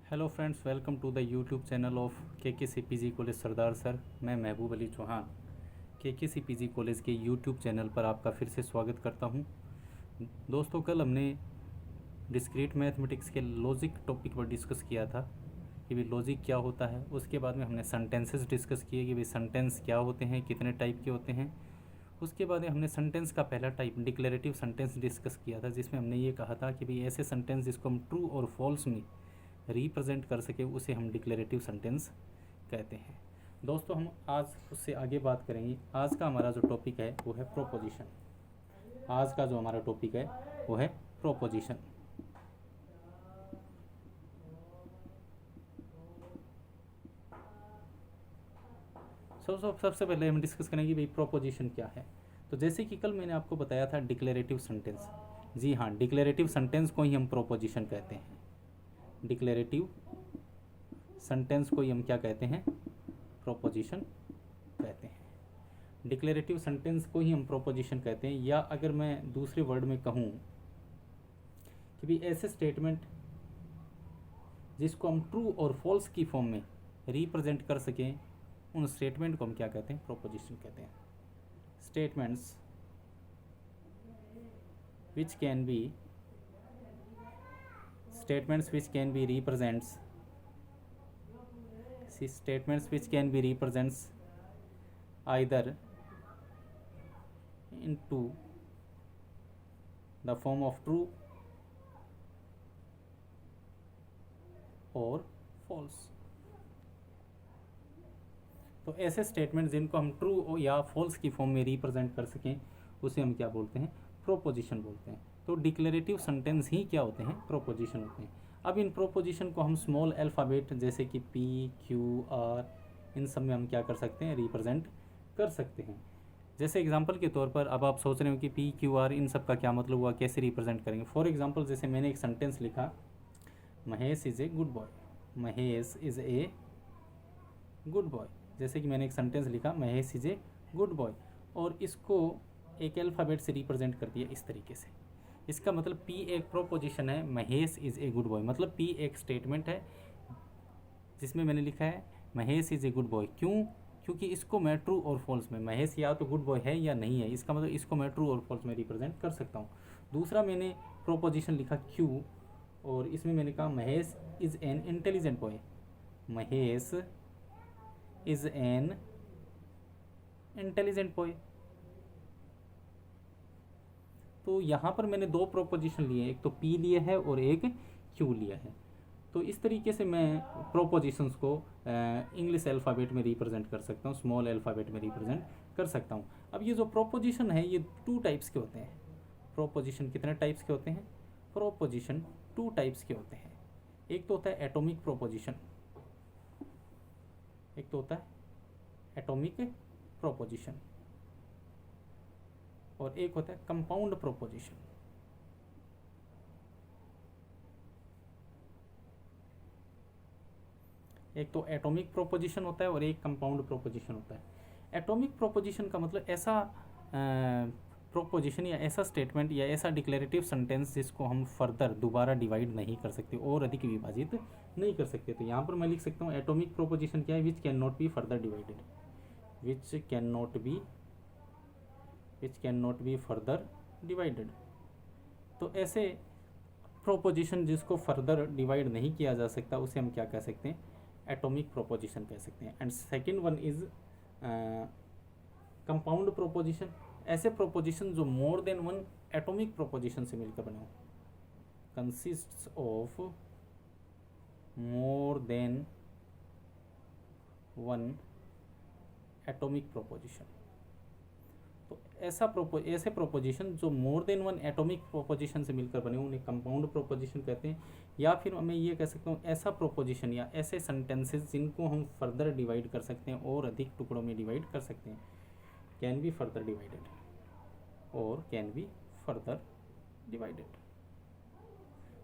Hello friends, welcome to the YouTube channel of KKCPG college Sardar sir. मैं Mehboob Ali Chauhan KKCPG college के YouTube channel पर आपका फिर से स्वागत करता हूं। दोस्तों, कल हमने डिस्क्रीट मैथमेटिक्स के लॉजिक टॉपिक पर डिस्कस किया था कि भाई लॉजिक क्या होता है। उसके बाद में हमने सेंटेंसेस डिस्कस किए कि भाई सेंटेंस क्या होते हैं, कितने टाइप के होते हैं। उसके बाद हमने सेंटेंस का पहला टाइप डिक्लेरेटिव सेंटेंस डिस्कस किया था, जिसमें हमने ये कहा था कि भाई ऐसे सेंटेंस जिसको हम ट्रू और फॉल्स में रिप्रेजेंट कर सके उसे हम डिक्लेरेटिव सेंटेंस कहते हैं। दोस्तों, हम आज उससे आगे बात करेंगे। आज का हमारा जो टॉपिक है वो है प्रोपोजिशन। आज का जो हमारा टॉपिक है वो है प्रोपोजिशन। सबसे पहले हम डिस्कस करेंगे भाई प्रोपोजिशन क्या है। तो जैसे कि कल मैंने आपको बताया था डिक्लेरेटिव सेंटेंस, जी हाँ, डिक्लेरेटिव सेंटेंस को ही हम प्रोपोजिशन कहते हैं। डिक्लेरेटिव सेंटेंस को ही हम क्या कहते हैं? प्रोपोजिशन कहते हैं। डिक्लेरेटिव सेंटेंस को ही हम प्रोपोजिशन कहते हैं। या अगर मैं दूसरे वर्ड में कहूँ कि भी ऐसे स्टेटमेंट जिसको हम ट्रू और फॉल्स की फॉर्म में रिप्रेजेंट कर सकें, उन स्टेटमेंट को हम क्या कहते हैं? प्रोपोजिशन कहते हैं। Statements which can be represents statements which can be represents either into the form of true or false। तो ऐसे स्टेटमेंट जिनको हम ट्रू या फॉल्स की फॉर्म में रिप्रेजेंट कर सकें उसे हम क्या बोलते हैं? प्रोपोजिशन बोलते हैं। तो डिक्लेरेटिव सेंटेंस ही क्या होते हैं? प्रोपोजिशन होते हैं। अब इन प्रोपोजिशन को हम स्मॉल अल्फ़ाबेट जैसे कि P, Q, R, इन सब में हम क्या कर सकते हैं? रिप्रेजेंट कर सकते हैं। जैसे एग्जांपल के तौर पर अब आप सोच रहे हो कि P, Q, R इन सब का क्या मतलब हुआ, कैसे रिप्रेजेंट करेंगे। फॉर एग्जांपल, जैसे मैंने एक सेंटेंस लिखा, Mahesh is a good boy. Mahesh is a good boy. जैसे कि मैंने एक सेंटेंस लिखा, Mahesh is a good boy, और इसको एक अल्फ़ाबेट से रिप्रेजेंट कर दिया इस तरीके से। इसका मतलब P एक प्रोपोजिशन है, Mahesh is a good boy. मतलब P एक स्टेटमेंट है जिसमें मैंने लिखा है Mahesh is a good boy. क्यों? क्योंकि इसको मैं ट्रू और फॉल्स में, महेश या तो गुड बॉय है या नहीं है, इसका मतलब इसको मैं ट्रू और फॉल्स में रिप्रेजेंट कर सकता हूँ। दूसरा मैंने प्रोपोजिशन लिखा Q, और इसमें मैंने कहा Mahesh is an intelligent boy. Mahesh is an intelligent boy. तो यहाँ पर मैंने दो प्रोपोजिशन लिए, एक तो P लिया है और एक Q लिया है। तो इस तरीके से मैं प्रोपोजिशंस को इंग्लिश अल्फ़ाबेट में रिप्रेजेंट कर सकता हूँ, स्मॉल अल्फ़ाबेट में रिप्रेजेंट कर सकता हूँ। अब ये जो प्रोपोजिशन है ये 2 टाइप्स के होते हैं। प्रोपोजिशन कितने टाइप्स के होते हैं? प्रोपोजिशन 2 टाइप्स के होते हैं। एक तो होता है एटॉमिक प्रोपोजिशन, एक तो होता है एटॉमिक प्रोपोजिशन, और एक होता है कंपाउंड प्रोपोजिशन। एक तो एटॉमिक प्रोपोजिशन होता है और एक कंपाउंड प्रोपोजिशन होता है। एटॉमिक प्रोपोजिशन का मतलब ऐसा प्रोपोजिशन या ऐसा स्टेटमेंट या ऐसा डिक्लेरेटिव सेंटेंस जिसको हम फर्दर दोबारा डिवाइड नहीं कर सकते और अधिक विभाजित नहीं कर सकते। तो यहाँ पर मैं लिख सकता हूँ एटॉमिक प्रोपोजिशन क्या है? Which can not be further divided, which can not be further divided. तो ऐसे प्रोपोजिशन जिसको फर्दर डिवाइड नहीं किया जा सकता उसे हम क्या कह सकते हैं? एटॉमिक प्रोपोजिशन कह सकते हैं। And second one is compound proposition. ऐसे प्रोपोजिशन जो more than one atomic proposition से मिलकर बने हो, consists of more than one atomic proposition. तो ऐसे प्रोपोजिशन जो more than one atomic proposition से मिलकर बने उन्हें कंपाउंड प्रोपोजिशन कहते हैं। या फिर मैं ये कह सकता हूँ ऐसा प्रोपोजिशन या ऐसे सेंटेंसेस जिनको हम फर्दर डिवाइड कर सकते हैं और अधिक टुकड़ों में डिवाइड कर सकते हैं, कैन बी फर्दर डिवाइडेड और कैन बी फर्दर डिवाइडेड।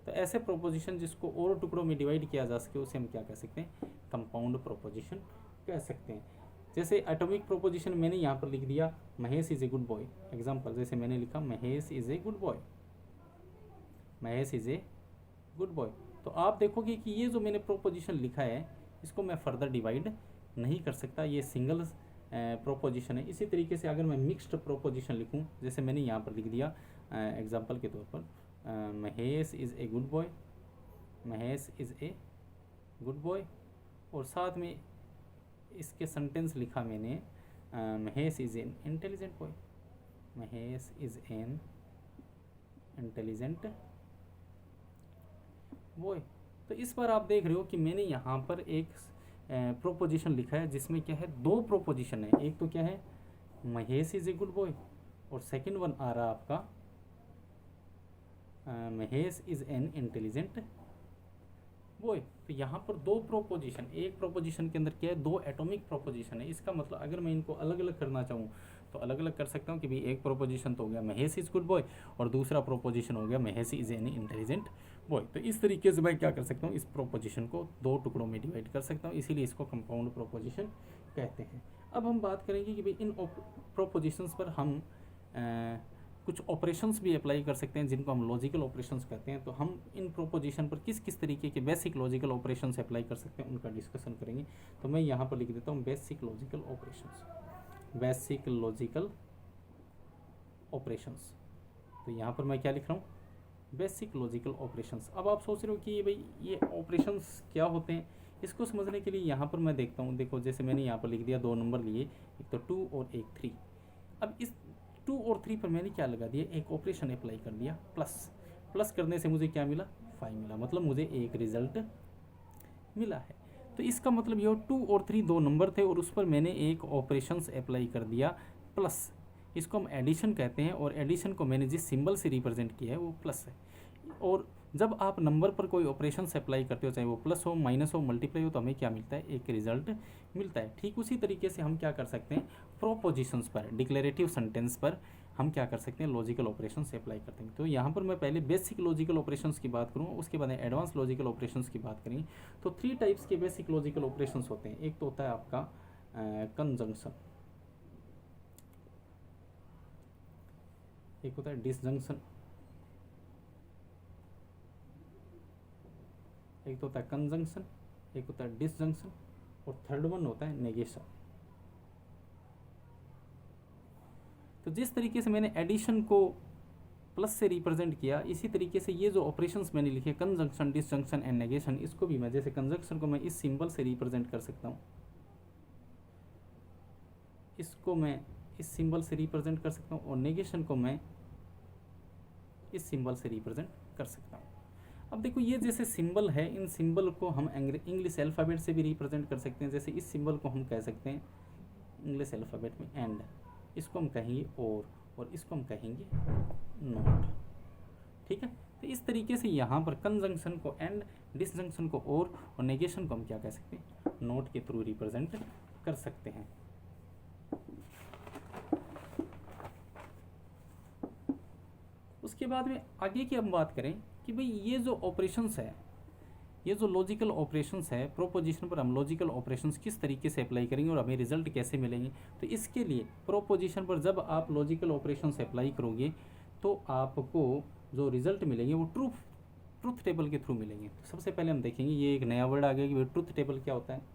तो ऐसे प्रोपोजिशन जिसको और टुकड़ों में डिवाइड किया जा सके उसे हम क्या कह सकते हैं? कंपाउंड प्रोपोजिशन कह सकते हैं। जैसे एटॉमिक प्रोपोजिशन मैंने यहाँ पर लिख दिया Mahesh is a good boy. Example, जैसे मैंने लिखा Mahesh is a good boy, Mahesh is a good boy. तो आप देखोगे कि ये जो मैंने प्रोपोजिशन लिखा है इसको मैं फर्दर डिवाइड नहीं कर सकता, ये सिंगल प्रोपोजिशन है। इसी तरीके से अगर मैं मिक्स्ड प्रोपोजिशन लिखूं, जैसे मैंने यहाँ पर लिख दिया एग्जांपल के तौर पर, Mahesh is a good boy, Mahesh is a good boy, और साथ में इसके सेंटेंस लिखा मैंने Mahesh is an intelligent boy, Mahesh is an intelligent boy. तो इस बार आप देख रहे हो कि मैंने यहाँ पर एक प्रोपोजिशन लिखा है जिसमें क्या है, दो प्रोपोजिशन है। एक तो क्या है, Mahesh is a good boy, और सेकंड वन आ रहा आपका Mahesh is an intelligent boy. तो यहाँ पर दो प्रोपोजिशन, एक प्रोपोजिशन के अंदर क्या है, दो एटॉमिक प्रोपोजिशन है। इसका मतलब अगर मैं इनको अलग अलग करना चाहूँ तो अलग अलग कर सकता हूँ कि भाई एक प्रोपोजिशन तो हो गया महेश इज़ गुड बॉय और दूसरा प्रोपोजिशन हो गया Mahesh is an intelligent boy. तो इस तरीके से मैं क्या कर सकता हूँ, इस प्रोपोजिशन को दो टुकड़ों में डिवाइड कर सकता हूँ, इसीलिए इसको कंपाउंड प्रोपोजिशन कहते हैं। अब हम बात करेंगे कि भाई इन प्रोपोजिशंस पर हम कुछ ऑपरेशंस भी अप्लाई कर सकते हैं जिनको हम लॉजिकल ऑपरेशंस कहते हैं। तो हम इन प्रोपोजिशन पर किस किस तरीके के बेसिक लॉजिकल ऑपरेशंस अप्लाई कर सकते हैं उनका डिस्कशन करेंगे। तो मैं यहाँ पर लिख देता हूँ basic logical operations, basic logical operations. तो यहाँ पर मैं क्या लिख रहा हूँ, बेसिक लॉजिकल ऑपरेशंस। अब आप सोच रहे हो कि भाई ये ऑपरेशंस क्या होते हैं, इसको समझने के लिए यहाँ पर मैं देखता हूँ। देखो जैसे मैंने यहाँ पर लिख दिया, दो नंबर लिए, एक तो 2 और एक 3। अब इस 2 और 3 पर मैंने क्या लगा दिया, एक ऑपरेशन अप्लाई कर दिया, प्लस। प्लस करने से मुझे क्या मिला, 5 मिला, मतलब मुझे एक रिजल्ट मिला है। तो इसका मतलब ये 2 और 3 दो नंबर थे और उस पर मैंने एक ऑपरेशंस अप्लाई कर दिया प्लस। इसको हम एडिशन कहते हैं और एडिशन को मैंने जिस सिंबल से रिप्रेजेंट किया है वो प्लस है। और जब आप नंबर पर कोई ऑपरेशन अप्लाई करते हो, चाहे वो प्लस हो, माइनस हो, मल्टीप्लाई हो, तो हमें क्या मिलता है, एक रिजल्ट मिलता है। ठीक उसी तरीके से हम क्या कर सकते हैं, प्रोपोजिशंस पर, डिक्लेरेटिव सेंटेंस पर हम क्या कर सकते हैं, लॉजिकल ऑपरेशंस अप्लाई करते हैं। तो यहाँ पर मैं पहले बेसिक लॉजिकल ऑपरेशंस की बात करूँ, उसके बाद एडवांस लॉजिकल ऑपरेशंस की बात करेंगे। तो 3 टाइप्स के बेसिक लॉजिकल ऑपरेशंस होते हैं। एक तो होता है आपका कंजंक्शन, एक होता है डिसजंक्शन, एक तो होता है कंजंक्शन, एक होता है डिसजंक्शन, और थर्ड वन होता है नेगेशन। तो जिस तरीके से मैंने एडिशन को प्लस से रिप्रेजेंट किया, इसी तरीके से ये जो ऑपरेशंस मैंने लिखे, कंजंक्शन, डिसजंक्शन एंड नेगेशन, इसको भी मैं, जैसे कंजंक्शन को मैं इस सिंबल से रिप्रेजेंट कर सकता हूँ, इसको मैं इस सिंबल से रिप्रेजेंट कर सकता हूँ, और नेगेशन को मैं इस सिंबल से रिप्रेजेंट कर सकता हूँ। अब देखो ये जैसे सिंबल है, इन सिंबल को हम इंग्लिश अल्फ़ाबेट से भी रिप्रेजेंट कर सकते हैं। जैसे इस सिंबल को हम कह सकते हैं इंग्लिश अल्फ़ाबेट में एंड, इसको हम कहेंगे और इसको हम कहेंगे नॉट। ठीक है, तो इस तरीके से यहाँ पर कंजंक्शन को एंड, डिसजंक्शन को और नेगेशन को हम क्या कह सकते हैं, नॉट के थ्रू रिप्रेजेंट कर सकते हैं। उसके बाद में आगे की हम बात करें कि भाई ये जो ऑपरेशंस है, ये जो लॉजिकल ऑपरेशंस है, प्रोपोजिशन पर हम लॉजिकल ऑपरेशंस किस तरीके से अप्लाई करेंगे और हमें रिजल्ट कैसे मिलेंगे। तो इसके लिए प्रोपोजिशन पर जब आप लॉजिकल ऑपरेशंस अप्लाई करोगे तो आपको जो रिजल्ट मिलेंगे वो ट्रूथ टेबल के थ्रू मिलेंगे। तो सबसे पहले हम देखेंगे, ये एक नया वर्ड आ गया कि ट्रूथ टेबल क्या होता है।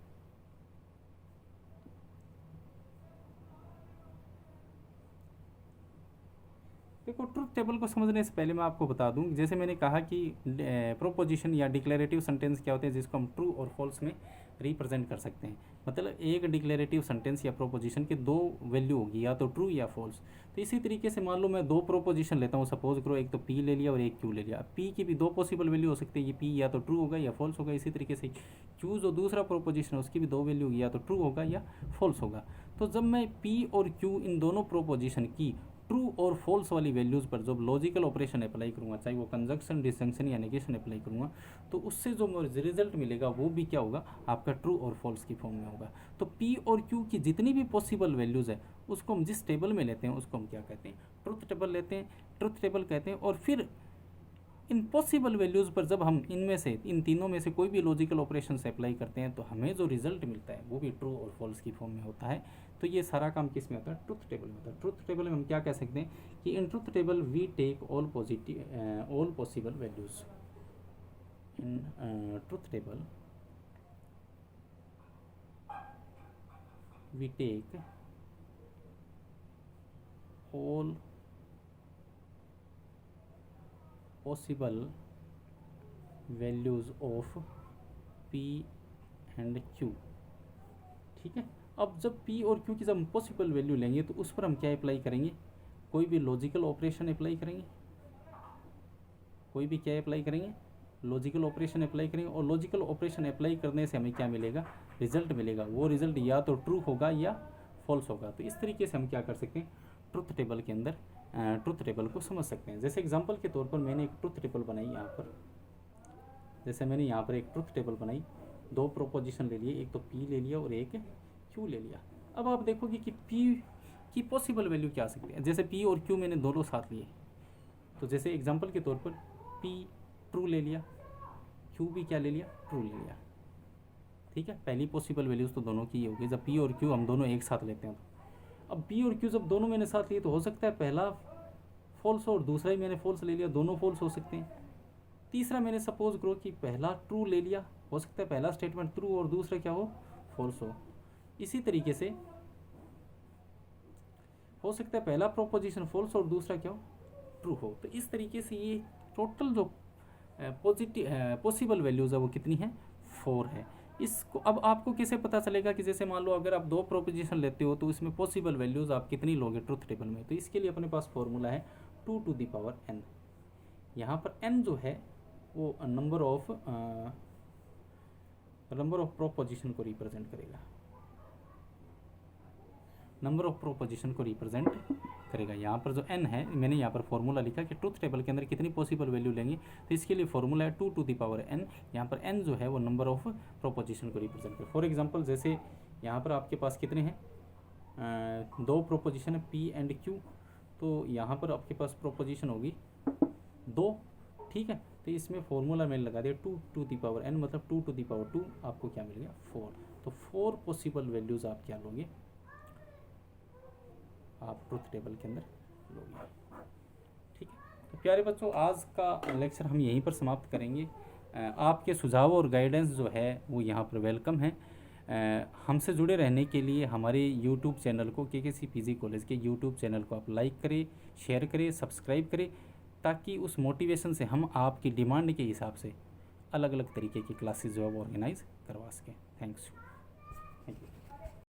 देखो ट्रूथ टेबल को समझने से पहले मैं आपको बता दूं, जैसे मैंने कहा कि प्रोपोजिशन या डिक्लेरेटिव सेंटेंस क्या होते हैं जिसको हम ट्रू और फॉल्स में रिप्रेजेंट कर सकते हैं। मतलब एक डिक्लेरेटिव सेंटेंस या प्रोपोजिशन के दो वैल्यू होगी, या तो ट्रू या फॉल्स। तो इसी तरीके से मान लो मैं दो प्रोपोजिशन लेता हूँ, सपोज करो एक तो पी ले लिया और एक क्यू ले लिया। पी की भी दो पॉसिबल वैल्यू हो सकती है, ये पी या तो ट्रू होगा या फॉल्स होगा। इसी तरीके से क्यू जो दूसरा प्रोपोजिशन है उसकी भी दो वैल्यू होगी, या तो ट्रू होगा या फॉल्स होगा। तो जब मैं पी और क्यू इन दोनों प्रोपोजिशन की ट्रू और फॉल्स वाली वैल्यूज़ पर जब लॉजिकल ऑपरेशन अप्लाई करूँगा, चाहे वो कंजंक्शन, डिसजंक्शन या नेगेशन अप्लाई करूँगा, तो उससे जो रिजल्ट मिलेगा वो भी क्या होगा, आपका ट्रू और फॉल्स की फॉर्म में होगा। तो पी और क्यू की जितनी भी पॉसिबल वैल्यूज़ है उसको हम जिस टेबल में लेते हैं उसको हम क्या कहते हैं, ट्रुथ टेबल लेते हैं, ट्रुथ टेबल कहते हैं। और फिर इन पॉसिबल वैल्यूज़ पर जब हम इनमें से, इन तीनों में से कोई भी लॉजिकल ऑपरेशन से अप्लाई करते हैं तो हमें जो रिजल्ट मिलता है वो भी ट्रू और फॉल्स की फॉर्म में होता है। तो ये सारा काम किस में होता है, ट्रुथ टेबल में होता है। ट्रुथ टेबल में हम क्या कह सकते हैं कि in truth table we take all possible values. in truth table we take all possible values of p and q। ठीक है, अब जब p और q की जब हम पॉसिबल वैल्यू लेंगे तो उस पर हम क्या अप्लाई करेंगे, कोई भी लॉजिकल ऑपरेशन अप्लाई करेंगे, कोई भी क्या अप्लाई करेंगे, लॉजिकल ऑपरेशन अप्लाई करेंगे। और लॉजिकल ऑपरेशन अप्लाई करने से हमें क्या मिलेगा, रिजल्ट मिलेगा। वो रिजल्ट या तो ट्रू होगा या फॉल्स होगा। तो इस तरीके से हम क्या कर सकते हैं, ट्रुथ टेबल के अंदर ट्रुथ टेबल को समझ सकते हैं। जैसे एग्जांपल के तौर पर मैंने एक ट्रुथ टेबल बनाई यहाँ पर, जैसे मैंने यहाँ पर एक ट्रुथ टेबल बनाई, दो प्रोपोजिशन ले लिए, एक तो p ले लिया और एक q ले लिया। अब आप देखोगे कि p की पॉसिबल वैल्यू क्या आ सकती है। जैसे p और q मैंने दोनों साथ लिए, तो जैसे एग्जांपल के तौर पर p ट्रू ले लिया, q भी क्या ले लिया, ट्रू ले लिया। ठीक है, पहली पॉसिबल वैल्यूज़ तो दोनों की होगी जब p और q हम दोनों एक साथ लेते हैं। तो अब p और q जब दोनों मैंने साथ लिए तो हो सकता है पहला फॉल्स हो और दूसरा ही मैंने फॉल्स ले लिया, दोनों फॉल्स हो सकते हैं। तीसरा मैंने सपोज करो कि पहला ट्रू ले लिया, हो सकता है पहला स्टेटमेंट ट्रू और दूसरा क्या हो, फॉल्स हो। इसी तरीके से हो सकता है पहला प्रोपोजिशन फॉल्स और दूसरा क्या हो, ट्रू हो। तो इस तरीके से ये टोटल जो पॉसिबल वैल्यूज़ है वो कितनी है, 4 है। इसको अब आपको कैसे पता चलेगा कि जैसे मान लो अगर आप दो प्रोपोजिशन लेते हो तो इसमें पॉसिबल वैल्यूज़ आप कितनी लोगे ट्रुथ टेबल में। तो इसके लिए अपने पास फॉर्मूला है 2 to the power n। यहाँ पर n जो है वो नंबर ऑफ प्रोपोजिशन को रिप्रेजेंट करेगा, नंबर ऑफ प्रोपोजिशन को रिप्रेजेंट करेगा। यहाँ पर जो n है, मैंने यहाँ पर फॉर्मूला लिखा कि ट्रुथ टेबल के अंदर कितनी पॉसिबल वैल्यू लेंगे, तो इसके लिए फॉर्मूला है 2 to the power n। यहाँ पर n जो है वो नंबर ऑफ प्रोपोजिशन को रिप्रेजेंट करे। फॉर एग्जांपल जैसे यहाँ पर आपके पास कितने हैं, दो प्रोपोजिशन है p एंड q, तो यहाँ पर आपके पास प्रोपोजिशन होगी 2। ठीक है, तो इसमें फॉर्मूला मैंने लगा दिया 2 to the power n, मतलब 2 to the power 2 आपको क्या मिलेगा, 4। तो 4 पॉसिबल वैल्यूज़ आप क्या लोगे, आप ट्रुथ टेबल के अंदर लोगे। ठीक है, तो प्यारे बच्चों आज का लेक्चर हम यहीं पर समाप्त करेंगे। आपके सुझाव और गाइडेंस जो है वो यहाँ पर वेलकम है। हमसे जुड़े रहने के लिए हमारे यूट्यूब चैनल को KKC PG कॉलेज के यूट्यूब चैनल को आप लाइक करें, शेयर करें, सब्सक्राइब करें, ताकि उस मोटिवेशन से हम आपकी डिमांड के हिसाब से अलग अलग तरीके की क्लासेस जो है वो ऑर्गेनाइज करवा सकें। थैंक्स।